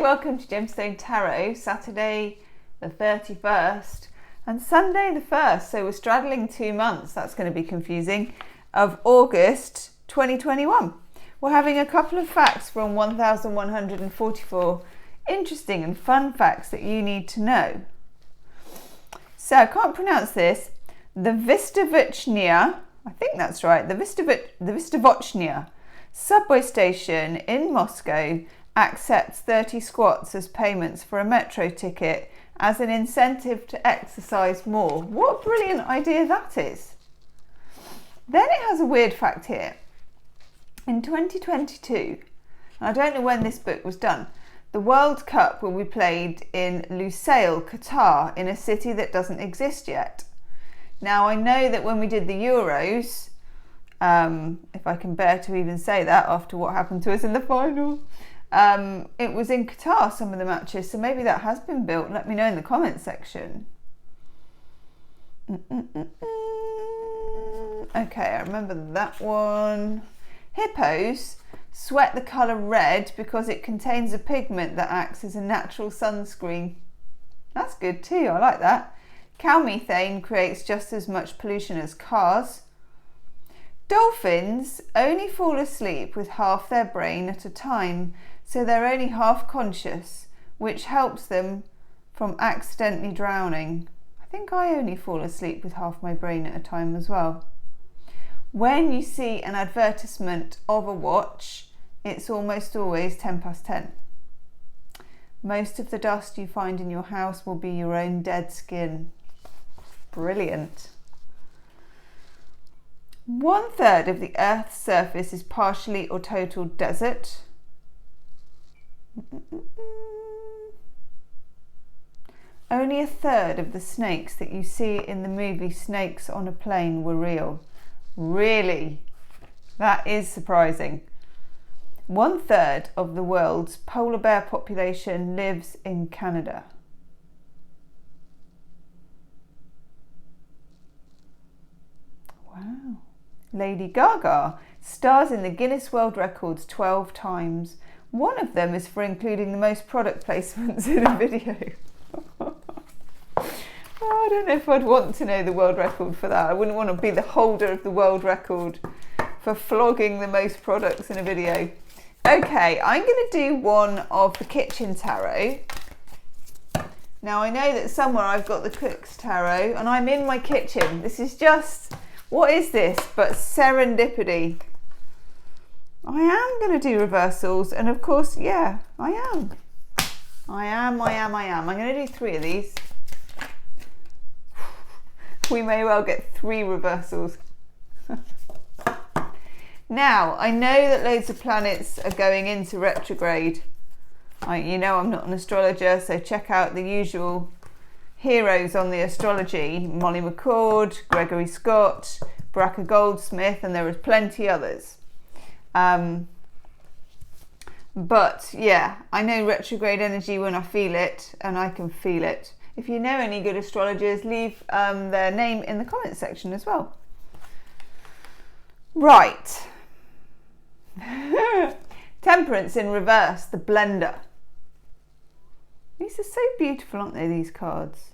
Hi, welcome to Gemstone Tarot, Saturday the 31st and Sunday the 1st. So we're straddling 2 months, that's going to be confusing, of August 2021. We're having a couple of facts from 1144 interesting and fun facts that you need to know. So I can't pronounce this. The Vystavotchnia, I think that's right, the Vystavotchnia subway station in Moscow accepts 30 squats as payments for a metro ticket as an incentive to exercise more. What a brilliant idea that is. Then it has a weird fact here. In 2022, and I don't know when this book was done, the World Cup will be played in Lusail, Qatar, in a city that doesn't exist yet. Now I know that when we did the Euros, if I can bear to even say that after what happened to us in the final, it was in Qatar, some of the matches, so maybe that has been built. Let me know in the comments section. Okay, I remember that one. Hippos sweat the colour red because it contains a pigment that acts as a natural sunscreen. That's good too, I like that. Cow methane creates just as much pollution as cars. Dolphins only fall asleep with half their brain at a time, so they're only half conscious, which helps them from accidentally drowning. I think I only fall asleep with half my brain at a time as well. When you see an advertisement of a watch, it's almost always 10:10. Most of the dust you find in your house will be your own dead skin. Brilliant. 1/3 of the Earth's surface is partially or total desert. Only 1/3 of the snakes that you see in the movie Snakes on a Plane were real. Really? That is surprising. 1/3 of the world's polar bear population lives in Canada. Wow. Lady Gaga stars in the Guinness World Records 12 times. One of them is for including the most product placements in a video. I don't know if I'd want to know the world record for that. I wouldn't want to be the holder of the world record for flogging the most products in a video. Okay, I'm going to do one of the kitchen tarot. Now I know that somewhere I've got the cook's tarot and I'm in my kitchen. This is just, what is this but serendipity? I am going to do reversals, and of course, yeah, I am. I'm going to do 3 of these. We may well get 3 reversals. Now, I know that loads of planets are going into retrograde. You know I'm not an astrologer, so check out the usual heroes on the astrology. Molly McCord, Gregory Scott, Baraka Goldsmith, and there are plenty others. But yeah, I know retrograde energy when I feel it, and I can feel it. If you know any good astrologers, leave their name in the comments section as well. Right. Temperance in reverse, the blender. These are so beautiful, aren't they, these cards?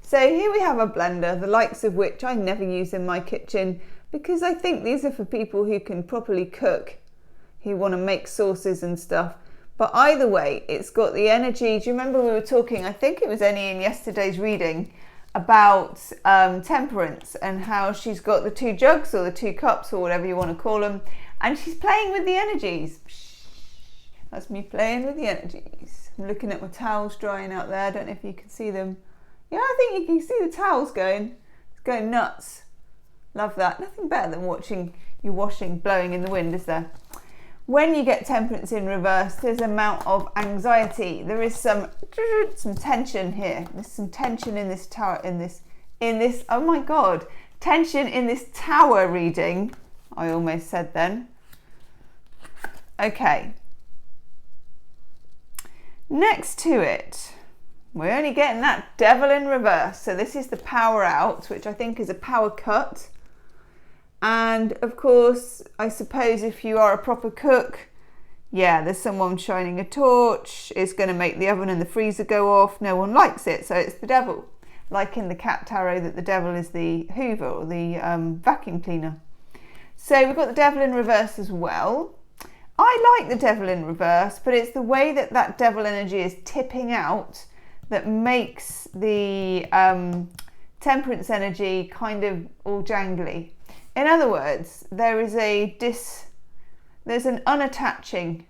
So here we have a blender, the likes of which I never use in my kitchen, because I think these are for people who can properly cook, who want to make sauces and stuff. But either way, it's got the energy. Do you remember we were talking, I think it was only in yesterday's reading, about Temperance and how she's got the 2 jugs or the 2 cups or whatever you want to call them, and she's playing with the energies. That's me playing with the energies. I'm looking at my towels drying out there. I don't know if you can see them. Yeah, I think you can see the towels going. It's going nuts. Love that. Nothing better than watching your washing blowing in the wind, is there? When you get Temperance in reverse, there's an amount of anxiety. There is some tension here. There's some tension in this tower, in this, oh my God, tension in this tower reading. I almost said then. Okay. Next to it, we're only getting that Devil in reverse. So this is the power out, which I think is a power cut. And of course, I suppose if you are a proper cook, yeah, there's someone shining a torch, it's going to make the oven and the freezer go off, no one likes it, so it's the devil. Like in the cat tarot, that the devil is the hoover or the vacuum cleaner. So we've got the devil in reverse as well. I like the devil in reverse, but it's the way that that devil energy is tipping out that makes the temperance energy kind of all jangly. In other words, there's an unattaching.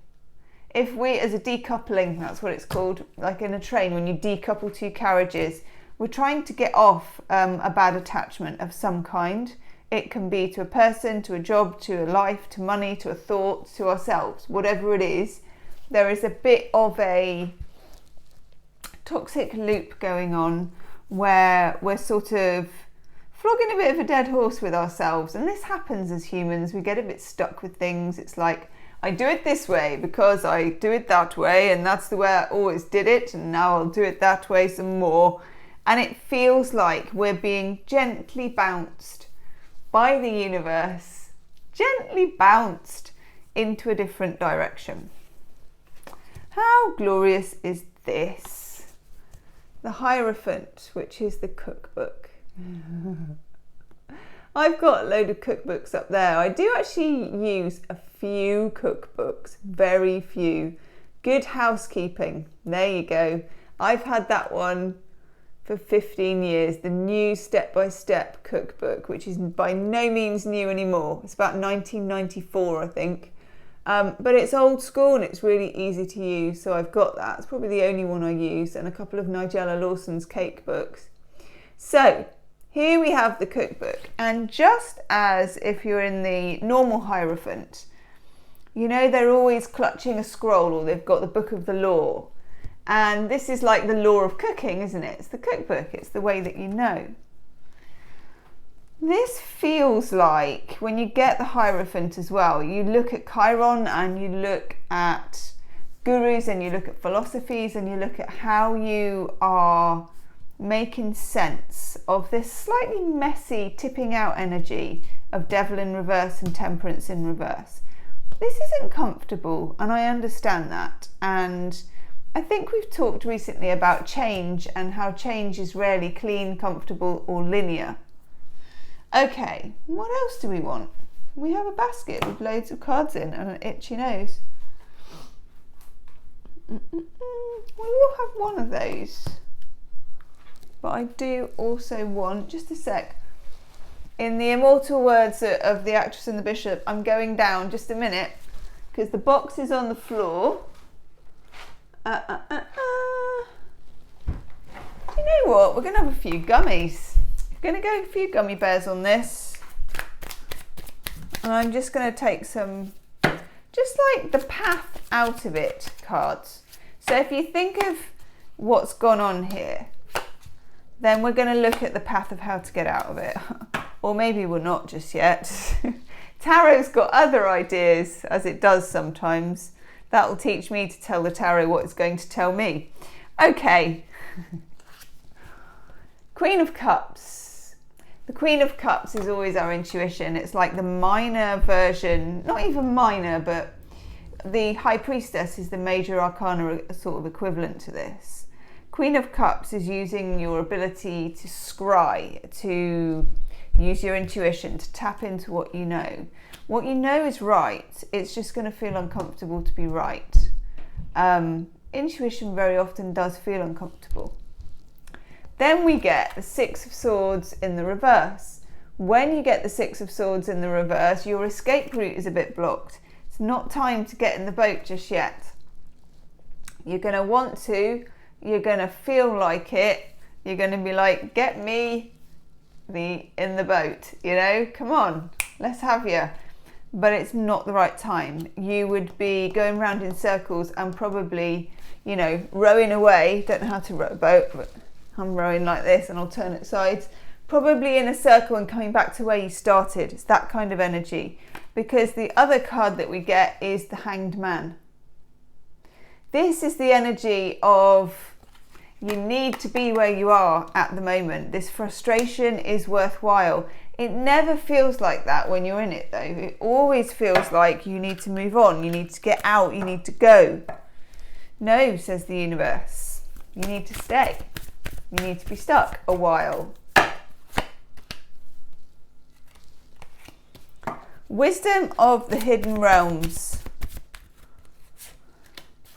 If we, as a decoupling, that's what it's called, like in a train, when you decouple two carriages, we're trying to get off a bad attachment of some kind. It can be to a person, to a job, to a life, to money, to a thought, to ourselves, whatever it is. There is a bit of a toxic loop going on where we're sort of flogging a bit of a dead horse with ourselves. And this happens as humans. We get a bit stuck with things. It's like, I do it this way because I do it that way, and that's the way I always did it, and now I'll do it that way some more. And it feels like we're being gently bounced by the universe, gently bounced into a different direction. How glorious is this? The Hierophant, which is the cookbook. I've got a load of cookbooks up there. I do actually use a few cookbooks, very few. Good Housekeeping, there you go. I've had that one for 15 years, the new step-by-step cookbook, which is by no means new anymore. It's about 1994, I think. But it's old school and it's really easy to use, so I've got that. It's probably the only one I use, and a couple of Nigella Lawson's cake books. So here we have the cookbook, and just as if you're in the normal Hierophant, you know, they're always clutching a scroll, or they've got the book of the law. And this is like the law of cooking, isn't it? It's the cookbook. It's the way that you know. This feels like, when you get the Hierophant as well, you look at Chiron and you look at gurus and you look at philosophies and you look at how you are making sense of this slightly messy tipping out energy of devil in reverse and temperance in reverse. This isn't comfortable, and I understand that. And I think we've talked recently about change and how change is rarely clean, comfortable or linear. Okay, what else do we want? We have a basket with loads of cards in and an itchy nose. We will have one of those. But I do also want, just a sec, in the immortal words of the actress and the bishop, I'm going down just a minute because the box is on the floor. Do you know what? We're going to have a few gummies. We're going to go a few gummy bears on this. And I'm just going to take some, just like the path out of it cards. So if you think of what's gone on here, then we're going to look at the path of how to get out of it. Or maybe we're not just yet. Tarot's got other ideas, as it does sometimes. That will teach me to tell the tarot what it's going to tell me. Okay. Queen of Cups. The Queen of Cups is always our intuition. It's like the minor version, not even minor, but the High Priestess is the major arcana sort of equivalent to this. Queen of Cups is using your ability to scry, to use your intuition, to tap into what you know. What you know is right. It's just going to feel uncomfortable to be right. Intuition very often does feel uncomfortable. Then we get the Six of Swords in the reverse. When you get the Six of Swords in the reverse, your escape route is a bit blocked. It's not time to get in the boat just yet. You're going to want to, you're going to feel like it, you're going to be like, get me in the boat, you know, come on, let's have you. But it's not the right time. You would be going round in circles and probably, you know, rowing away. Don't know how to row a boat, but I'm rowing like this on alternate sides. Probably in a circle and coming back to where you started. It's that kind of energy. Because the other card that we get is the Hanged Man. This is the energy of you need to be where you are at the moment. This frustration is worthwhile. It never feels like that when you're in it though. It always feels like you need to move on, you need to get out, you need to go. No, says the universe. You need to stay. You need to be stuck a while. Wisdom of the hidden realms.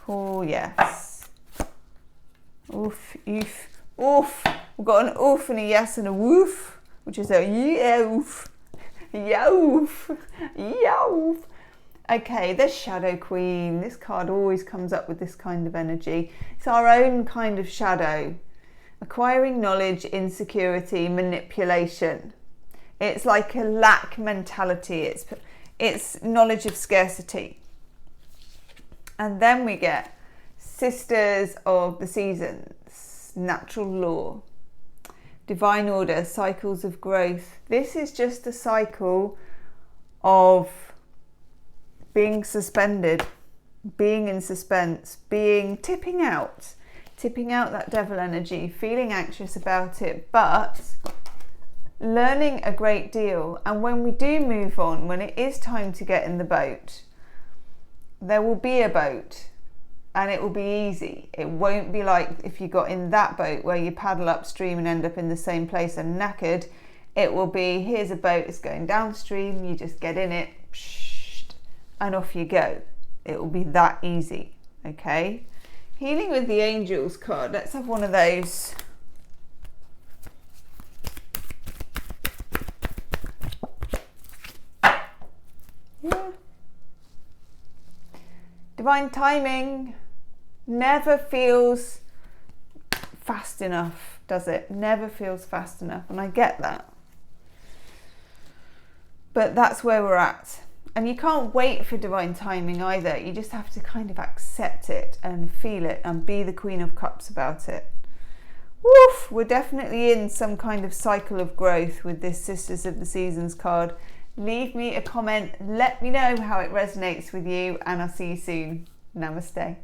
Oh yes. Oof, oof, oof. We've got an oof and a yes and a woof, which is a yoof, yoof, yoof. Okay, the Shadow Queen. This card always comes up with this kind of energy. It's our own kind of shadow. Acquiring knowledge, insecurity, manipulation. It's like a lack mentality. It's knowledge of scarcity. And then we get Sisters of the Seasons, natural law, divine order, cycles of growth. This is just a cycle of being suspended, being in suspense, tipping out that devil energy, feeling anxious about it, but learning a great deal. And when we do move on, when it is time to get in the boat, there will be a boat and it will be easy. It won't be like if you got in that boat where you paddle upstream and end up in the same place and knackered. It will be, here's a boat, it's going downstream, you just get in it, and off you go. It will be that easy, okay? Healing with the Angels card. Let's have one of those. Yeah. Divine timing never feels fast enough, does it? Never feels fast enough, and I get that. But that's where we're at. And you can't wait for divine timing either. You just have to kind of accept it and feel it and be the Queen of Cups about it. Woof! We're definitely in some kind of cycle of growth with this Sisters of the Seasons card. Leave me a comment. Let me know how it resonates with you, and I'll see you soon. Namaste.